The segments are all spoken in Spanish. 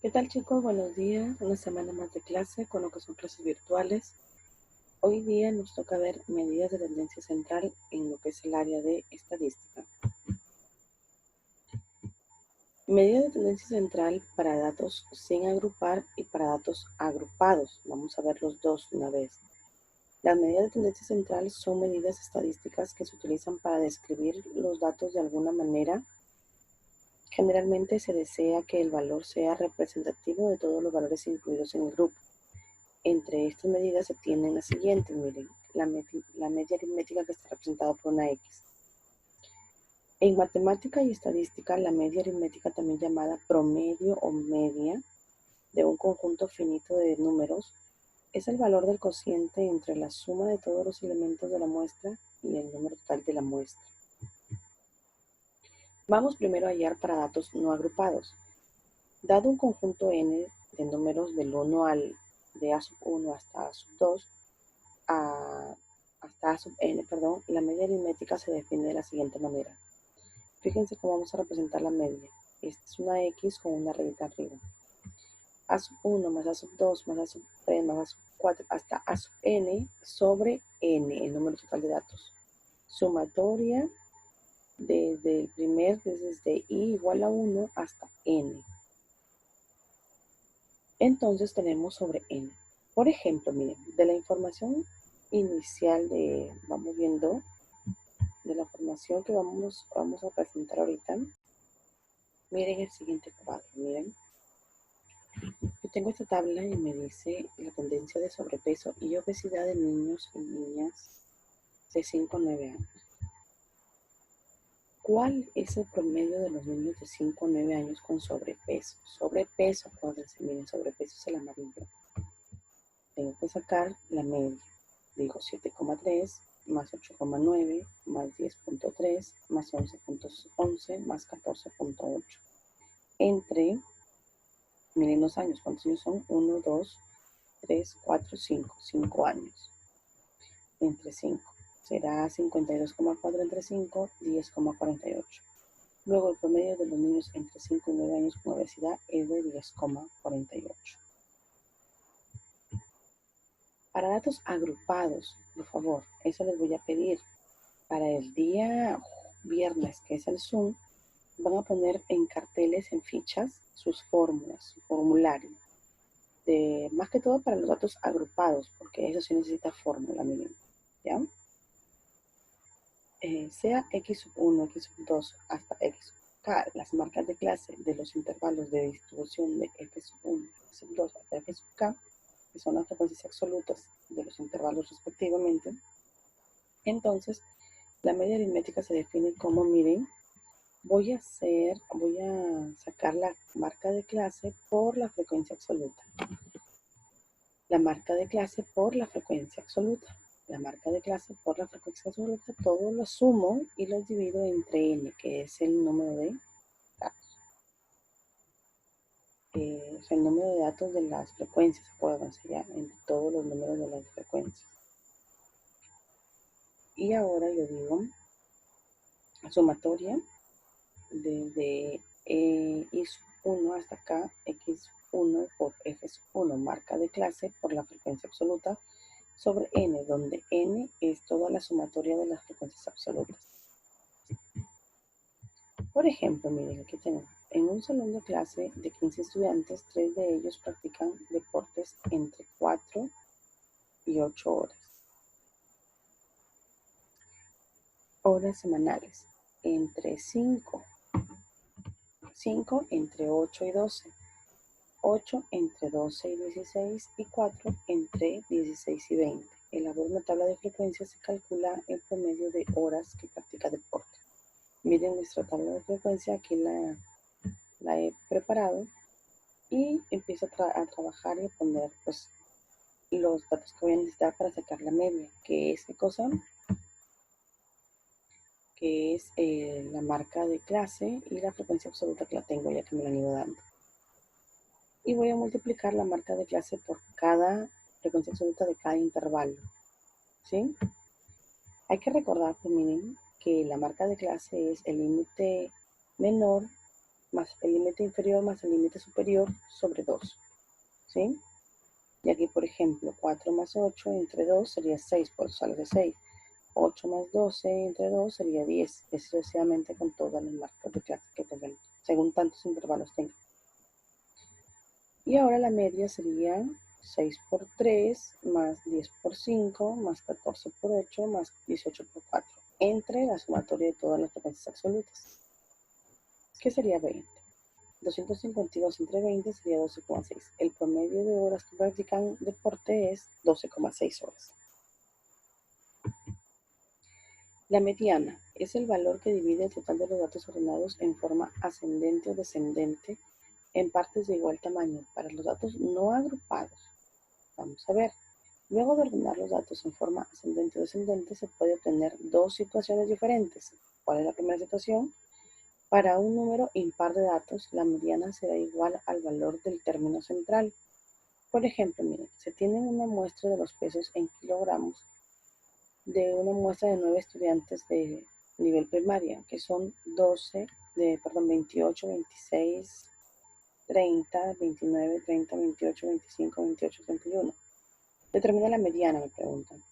¿Qué tal, chicos? Buenos días. Una semana más de clase con lo que son clases virtuales. Hoy día nos toca ver medidas de tendencia central en lo que es el área de estadística. Medidas de tendencia central para datos sin agrupar y para datos agrupados. Vamos a ver los dos una vez. Las medidas de tendencia central son medidas estadísticas que se utilizan para describir los datos de alguna manera. Generalmente se desea que el valor sea representativo de todos los valores incluidos en el grupo. Entre estas medidas se tienen las siguientes, miren, la media aritmética que está representada por una X. En matemática y estadística, la media aritmética, también llamada promedio o media de un conjunto finito de números, es el valor del cociente entre la suma de todos los elementos de la muestra y el número total de la muestra. Vamos primero a hallar para datos no agrupados. Dado un conjunto n de números del 1 al de A sub 1 hasta A sub 2, hasta A sub n, la media aritmética se define de la siguiente manera. Fíjense cómo vamos a representar la media. Esta es una X con una rayita arriba. A sub 1 más A sub 2 más A sub 3 más A sub 4 hasta A sub n sobre n, el número total de datos. Sumatoria desde i igual a 1 hasta n. Entonces tenemos sobre n. Por ejemplo, miren, de la información inicial vamos viendo, de la información que vamos a presentar ahorita, miren el siguiente cuadro, miren. Yo tengo esta tabla y me dice la tendencia de sobrepeso y obesidad de niños y niñas de 5 a 9 años. ¿Cuál es el promedio de los niños de 5 a 9 años con sobrepeso? Sobrepeso, acuérdense, miren, sobrepeso es el amarillo. Tengo que sacar la media. Digo 7,3 más 8,9 más 10,3 más 11,11 más 14,8. Entre, miren los años, ¿cuántos años son? 1, 2, 3, 4, 5. 5 años. Entre 5. Será 52,4 entre 5, 10,48. Luego el promedio de los niños entre 5 y 9 años con obesidad es de 10,48. Para datos agrupados, por favor, eso les voy a pedir. Para el día viernes, que es el Zoom, van a poner en carteles, en fichas, sus fórmulas, su formulario. Más que todo para los datos agrupados, porque eso sí necesita fórmula, miren. ¿Ya? Sea x sub 1, x sub 2 hasta x sub k, las marcas de clase de los intervalos de distribución de f sub 1, f sub 2 hasta f sub k, que son las frecuencias absolutas de los intervalos respectivamente. Entonces, la media aritmética se define como, miren, voy a sacar la marca de clase por la frecuencia absoluta. La marca de clase por la frecuencia absoluta. La marca de clase por la frecuencia absoluta, todo lo sumo y lo divido entre n, que es el número de datos. Es el número de datos de las frecuencias, acuérdense ya, entre todos los números de las frecuencias. Y ahora yo digo, sumatoria desde i sub 1 hasta acá, x1 por f sub 1, marca de clase por la frecuencia absoluta, sobre n, donde n es toda la sumatoria de las frecuencias absolutas. Por ejemplo, miren, aquí tenemos, en un salón de clase de 15 estudiantes, 3 de ellos practican deportes entre 4 y 8 horas. Horas semanales, entre 5 entre 8 y 12. 8 entre 12 y 16 y 4 entre 16 y 20. Elabora una tabla de frecuencias y calcula el promedio de horas que practica deporte. Miren nuestra tabla de frecuencia, aquí la he preparado y empiezo a trabajar y a poner pues los datos que voy a necesitar para sacar la media, que es ¿qué cosa? Que es la marca de clase y la frecuencia absoluta que la tengo ya que me la han ido dando. Y voy a multiplicar la marca de clase por cada frecuencia absoluta de cada intervalo, ¿sí? Hay que recordar, pues, miren, que la marca de clase es el límite menor más el límite inferior más el límite superior sobre 2, ¿sí? Y aquí, por ejemplo, 4 más 8 entre 2 sería 6, por eso sale de 6. 8 más 12 entre 2 sería 10, y sucesivamente con todas las marcas de clase que tengan, según tantos intervalos tengan. Y ahora la media sería 6 por 3 más 10 por 5 más 14 por 8 más 18 por 4, entre la sumatoria de todas las frecuencias absolutas, que sería 20. 252 entre 20 sería 12,6. El promedio de horas que practican deporte es 12,6 horas. La mediana es el valor que divide el total de los datos ordenados en forma ascendente o descendente en partes de igual tamaño para los datos no agrupados. Vamos a ver. Luego de ordenar los datos en forma ascendente o descendente, se puede obtener dos situaciones diferentes. ¿Cuál es la primera situación? Para un número impar de datos, la mediana será igual al valor del término central. Por ejemplo, miren, se tiene una muestra de los pesos en kilogramos de una muestra de 9 estudiantes de nivel primaria, que son 28, 26, 30, 29, 30, 28, 25, 28, 31. Determina la mediana, me preguntan.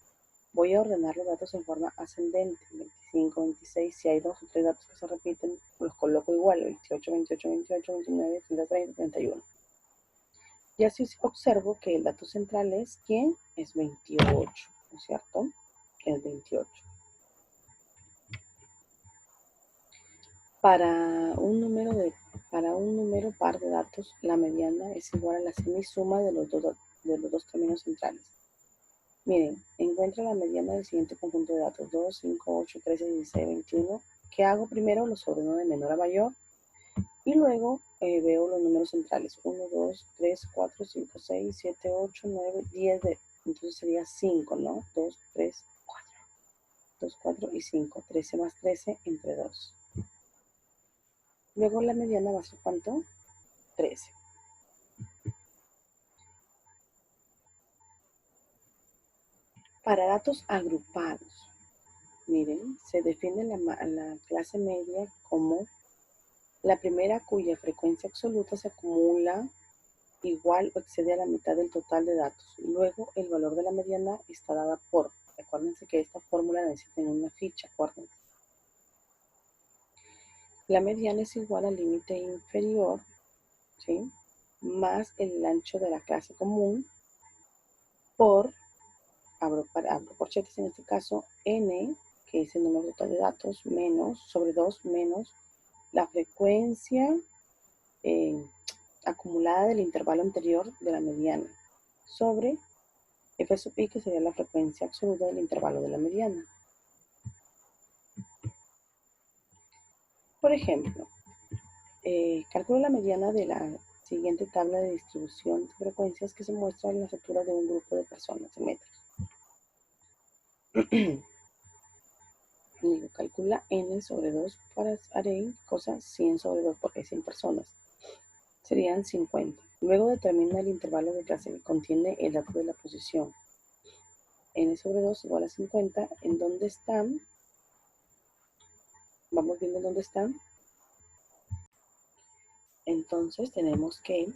Voy a ordenar los datos en forma ascendente, 25, 26, si hay dos o tres datos que se repiten, los coloco igual, 28, 28, 28, 29, 30, 30, 31. Y así observo que el dato central es, ¿quién? Es 28, ¿no es cierto? Es 28. Para un número par de datos, la mediana es igual a la semisuma de los dos términos centrales. Miren, encuentra la mediana del siguiente conjunto de datos: 2, 5, 8, 13, 16, 21. ¿Qué hago primero? Los ordeno de menor a mayor y luego veo los números centrales: 1, 2, 3, 4, 5, 6, 7, 8, 9, 10. Entonces sería 5, ¿no? 2, 3, 4. 2, 4 y 5. 13 más 13 entre 2. Luego la mediana va a ser ¿cuánto? 13. Para datos agrupados, miren, se define la clase media como la primera cuya frecuencia absoluta se acumula igual o excede a la mitad del total de datos. Luego, el valor de la mediana está dada por, acuérdense que esta fórmula necesita una ficha, acuérdense. La mediana es igual al límite inferior, ¿sí? Más el ancho de la clase común por, abro corchetes en este caso, n, que es el número total de datos, menos, sobre 2, menos la frecuencia acumulada del intervalo anterior de la mediana, sobre f sub i, que sería la frecuencia absoluta del intervalo de la mediana. Por ejemplo, calculo la mediana de la siguiente tabla de distribución de frecuencias que se muestra en la altura de un grupo de personas en metros. Digo, calcula n sobre 2 para haré cosa 100 sobre 2 porque hay 100 personas. Serían 50. Luego determina el intervalo de clase que contiene el dato de la posición. N sobre 2 igual a 50. ¿En dónde están? Vamos viendo dónde están. Entonces tenemos que,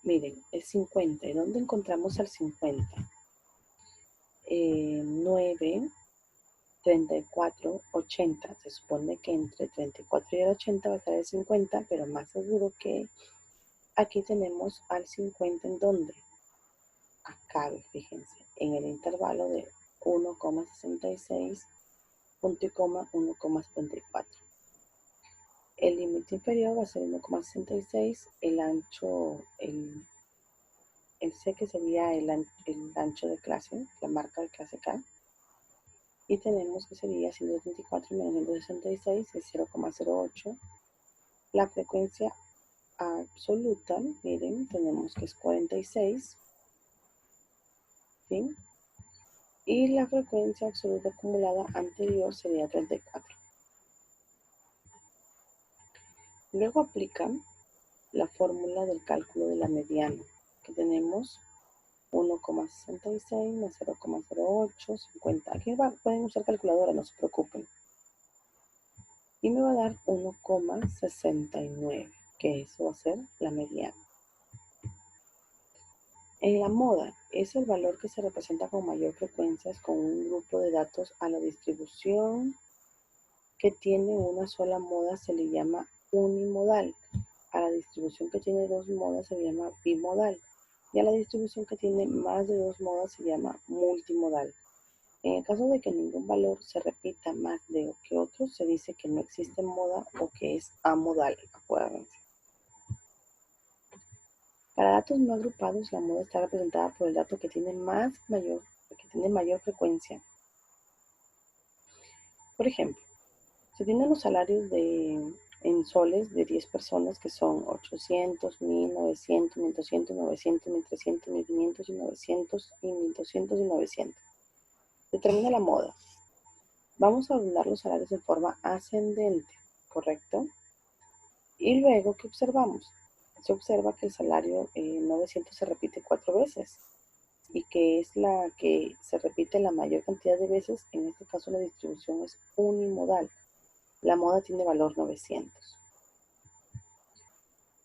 miren, es 50. ¿Y dónde encontramos al 50? 9, 34, 80. Se supone que entre 34 y el 80 va a estar el 50, pero más seguro que aquí tenemos al 50 en dónde. Acá, fíjense, en el intervalo de 1,66, punto y coma, 1,74. El límite inferior va a ser 1,66, el ancho, el C, que sería el ancho de clase, la marca de clase K. Y tenemos que sería 134 menos 166 es 0,08. La frecuencia absoluta, miren, tenemos que es 46, ¿sí? Y la frecuencia absoluta acumulada anterior sería 34. Luego aplican la fórmula del cálculo de la mediana, que tenemos 1,66 más 0,08, 50. Aquí pueden usar calculadora, no se preocupen. y me va a dar 1,69, que eso va a ser la mediana. En la moda es el valor que se representa con mayor frecuencia con un grupo de datos. A la distribución que tiene una sola moda se le llama unimodal. A la distribución que tiene dos modas se le llama bimodal. Y a la distribución que tiene más de dos modas se llama multimodal. En el caso de que ningún valor se repita más de que otro, se dice que no existe moda o que es amodal. Acuérdense. Para datos no agrupados, la moda está representada por el dato que tiene mayor frecuencia. Por ejemplo, se tienen los salarios en soles de 10 personas que son 800, 1900, 1200, 900, 1300, 1500 y 900 y 1200 y 900. Determina la moda. Vamos a ordenar los salarios de forma ascendente, ¿correcto? Y luego, ¿qué observamos? Se observa que el salario 900 se repite 4 veces y que es la que se repite la mayor cantidad de veces. En este caso la distribución es unimodal. La moda tiene valor 900.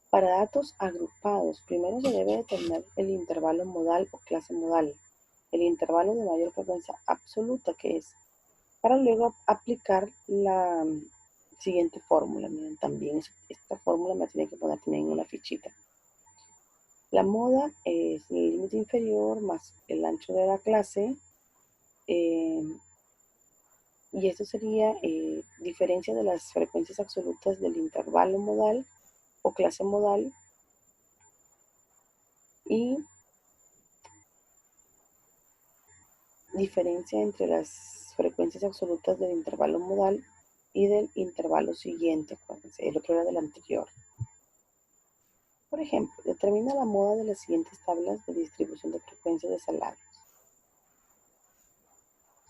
Para datos agrupados, primero se debe determinar el intervalo modal o clase modal, el intervalo de mayor frecuencia absoluta que es, para luego aplicar la siguiente fórmula. Miren, también esta fórmula me tiene que poner también en una fichita. La moda es el límite inferior más el ancho de la clase, y esto sería diferencia de las frecuencias absolutas del intervalo modal o clase modal y diferencia entre las frecuencias absolutas del intervalo modal y del intervalo siguiente. Acuérdense, el otro era del anterior. Por ejemplo, determina la moda de las siguientes tablas de distribución de frecuencias de salarios.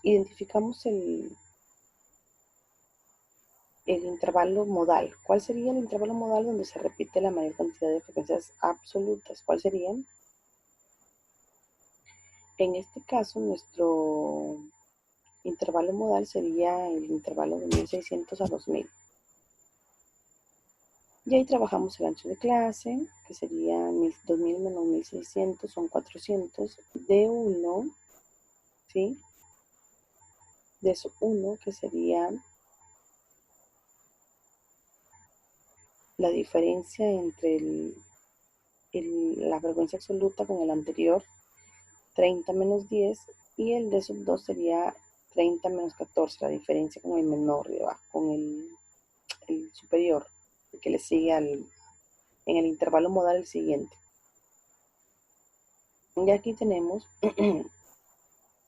Identificamos el intervalo modal. ¿Cuál sería el intervalo modal donde se repite la mayor cantidad de frecuencias absolutas? ¿Cuál serían? En este caso, nuestro intervalo modal sería el intervalo de 1600 a 2000. Y ahí trabajamos el ancho de clase, que sería 2000 menos 1600, son 400. D1, ¿sí? De eso 1, que sería la diferencia entre la frecuencia absoluta con el anterior, 30 menos 10, y el de sub 2 sería 30 menos 14, la diferencia con el menor de abajo, con el superior, el que le sigue en el intervalo modal el siguiente. Y aquí tenemos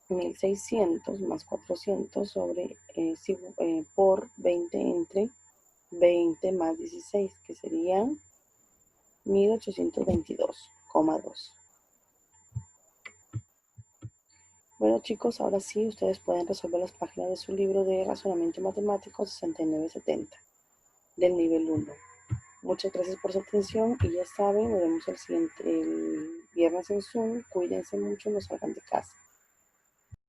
1600 más 400 sobre por 20 entre 20 más 16, que serían 1822,2. Bueno chicos, ahora sí ustedes pueden resolver las páginas de su libro de razonamiento matemático 6970 del nivel 1. Muchas gracias por su atención y ya saben, nos vemos el viernes en Zoom. Cuídense mucho, no salgan de casa.